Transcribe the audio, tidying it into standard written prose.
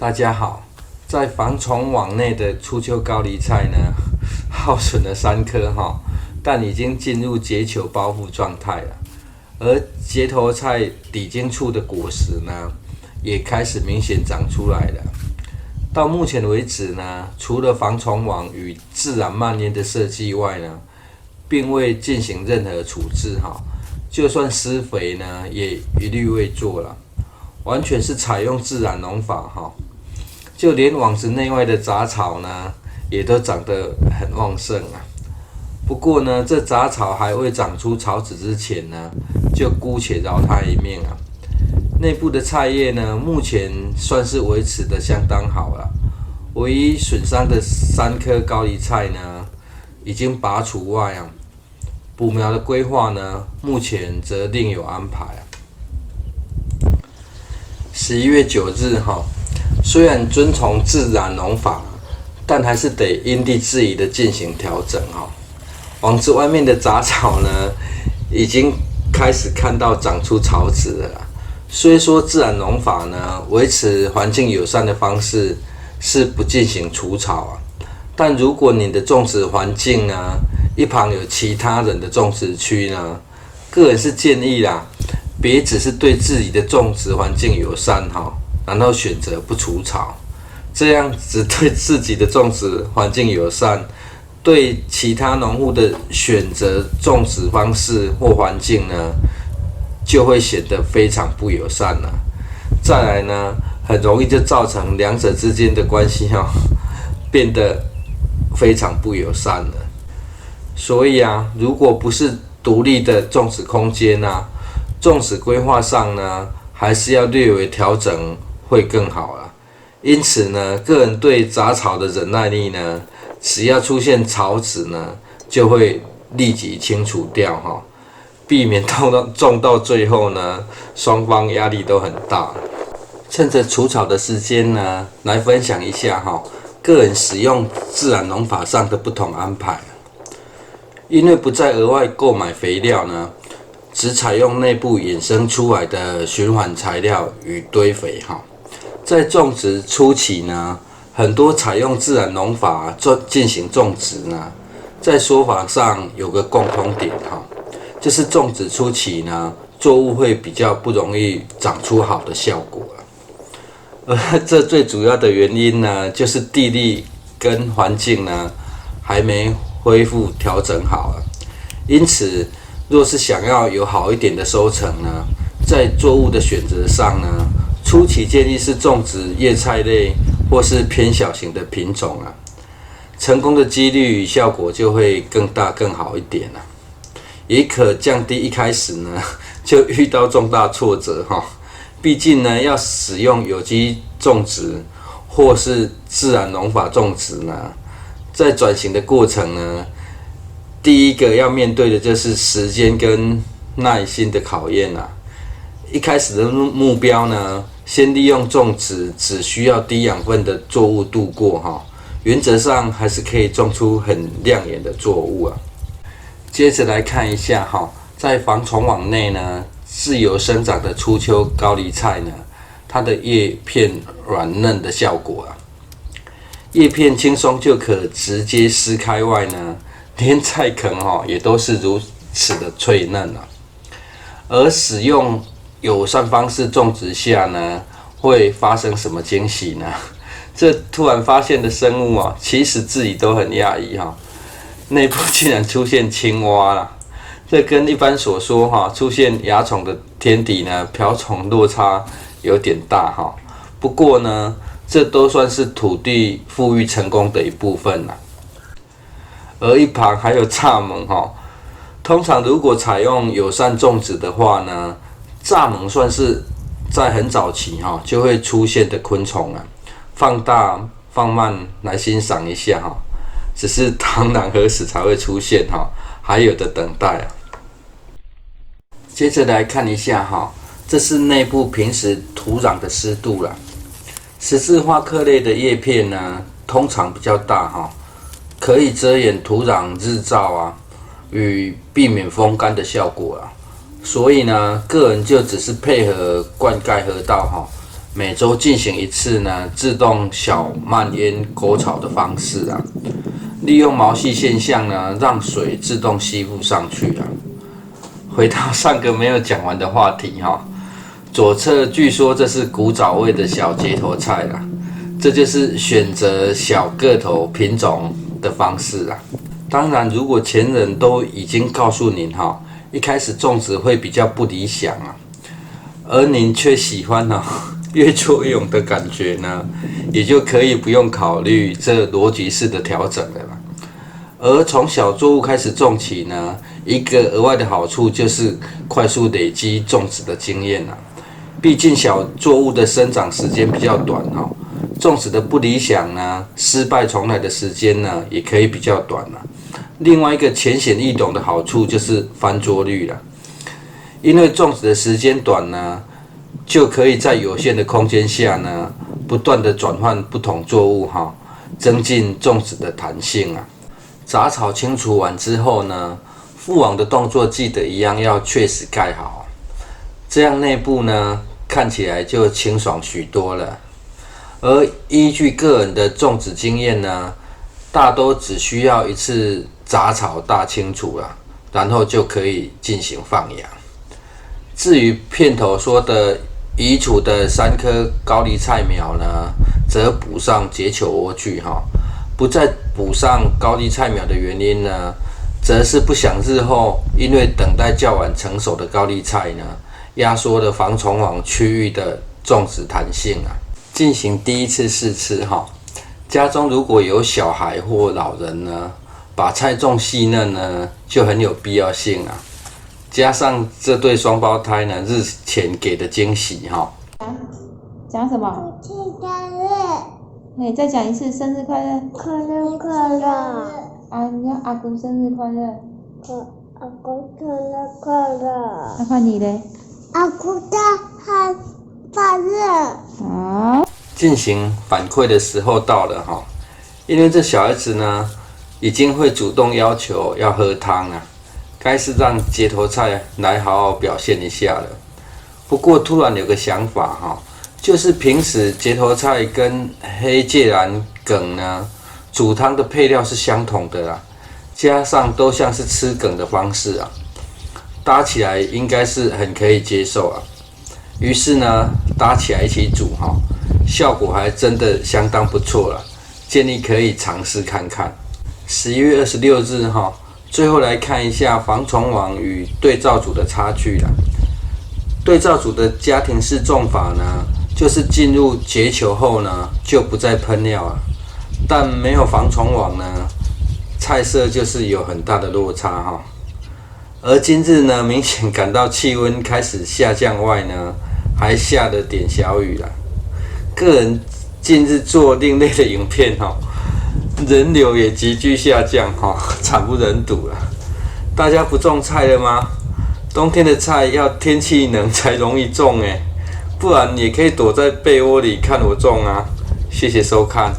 大家好，在防虫网内的初秋高丽菜呢，耗损了3颗但已经进入结球包覆状态了。而结头菜底茎处的果实呢，也开始明显长出来了。到目前为止呢，除了防虫网与自然蔓延的设计外呢，并未进行任何处置就算施肥呢，也一律未做了，完全是采用自然农法就连网子内外的杂草呢，也都长得很旺盛啊。不过呢，这杂草还未长出草籽之前呢，就姑且饶它一命啊。内部的菜叶呢，目前算是维持得相当好了。唯一损伤的3颗高丽菜呢，已经拔除外啊。补苗的规划呢，目前则另有安排啊。11月9日虽然遵从自然农法，但还是得因地制宜的进行调整网子外面的杂草呢，已经开始看到长出草籽了啦。虽说自然农法呢，维持环境友善的方式是不进行除草但如果你的种植环境呢，一旁有其他人的种植区呢，个人是建议啦，别只是对自己的种植环境友善然后选择不除草，这样只对自己的种植环境友善，对其他农户的选择种植方式或环境呢，就会显得非常不友善了。再来呢，很容易就造成两者之间的关系变得非常不友善了。所以如果不是独立的种植空间种植规划上呢，还是要略微调整会更好啦。因此呢，个人对杂草的忍耐力呢，只要出现草籽呢，就会立即清除掉避免种到最后呢，双方压力都很大。趁着除草的时间呢，来分享一下个人使用自然农法上的不同安排。因为不再额外购买肥料呢，只采用内部衍生出来的循环材料与堆肥在种植初期呢，很多采用自然农法进行种植呢，在说法上有个共通点就是种植初期呢，作物会比较不容易长出好的效果而这最主要的原因呢，就是地力跟环境呢还没恢复调整好因此若是想要有好一点的收成呢，在作物的选择上呢，初期建议是种植叶菜类或是偏小型的品种成功的几率与效果就会更大更好一点也可降低一开始呢就遇到重大挫折毕竟呢，要使用有机种植或是自然农法种植呢，在转型的过程呢，第一个要面对的就是时间跟耐心的考验一开始的目标呢，先利用种植只需要低养分的作物度过原则上还是可以种出很亮眼的作物接着来看一下在防虫网内呢，自由生长的初秋高丽菜呢，它的叶片软嫩的效果叶片轻松就可直接撕开外呢，连菜梗也都是如此的脆嫩而使用友善方式种植下呢，会发生什么惊喜呢？这突然发现的生物其实自己都很讶异内部竟然出现青蛙啦！这跟一般所说出现蚜虫的天敌呢，瓢虫落差有点大不过呢，这都算是土地富裕成功的一部分而一旁还有蚱蜢通常如果采用友善种植的话呢，蚱蜢算是在很早期就会出现的昆虫放大放慢来欣赏一下只是螳螂何时才会出现还有的等待接着来看一下这是内部平时土壤的湿度啦。十字花科类的叶片呢，通常比较大可以遮掩土壤日照与避免风干的效果所以呢，个人就只是配合灌溉河道每周进行一次呢自动小慢烟沟槽的方式啊，利用毛细现象呢，让水自动吸附上去啊。回到上个没有讲完的话题哈，左侧据说这是古早味的小结头菜啦，这就是选择小个头品种的方式啦。当然，如果前人都已经告诉您哈，一开始种植会比较不理想啊，而您却喜欢呢越做越勇的感觉呢，也就可以不用考虑这逻辑式的调整了啦。而从小作物开始种起呢，一个额外的好处就是快速累积种植的经验啦。毕竟小作物的生长时间比较短哈，种植的不理想呢，失败重来的时间呢也可以比较短啦。另外一个浅显易懂的好处就是翻桌率啦，因为种植的时间短呢，就可以在有限的空间下呢，不断的转换不同作物哈，增进种植的弹性啊。杂草清除完之后呢，覆网的动作记得一样要确实盖好，这样内部呢看起来就清爽许多了。而依据个人的种植经验呢，大都只需要一次杂草大清除啦，然后就可以进行放养。至于片头说的移除的3颗高丽菜苗呢，则补上结球莴苣哈。不再补上高丽菜苗的原因呢，则是不想日后因为等待较晚成熟的高丽菜呢，压缩了防虫网区域的种植弹性啊。进行第一次试吃哈，家中如果有小孩或老人呢，把菜种细嫩呢，就很有必要性啊。加上这对双胞胎呢，日前给的惊喜哈。讲什么？再讲一次，生日快乐！快乐快乐！你要阿公生日快乐！阿公生日快乐！那换你嘞？阿公的快乐！好。进行反馈的时候到了哈，因为这小孩子呢，已经会主动要求要喝汤啊，该是让结头菜来好好表现一下了。不过突然有个想法哈。就是平时结头菜跟黑芥蓝梗呢，煮汤的配料是相同的啦，加上都像是吃梗的方式啊，搭起来应该是很可以接受啊。于是呢，搭起来一起煮哈，效果还真的相当不错啦，建议可以尝试看看。11月26日哈，最后来看一下防虫网与对照组的差距啦。对照组的家庭式种法呢，就是进入结球后呢，就不再喷料啊，但没有防虫网呢，菜色就是有很大的落差哈。而今日呢，明显感到气温开始下降外呢，还下了点小雨啦。个人近日做另类的影片哈，人流也急剧下降哈，惨不忍睹了。大家不种菜了吗？冬天的菜要天气冷才容易种不然也可以躲在被窝里看我种啊。谢谢收看。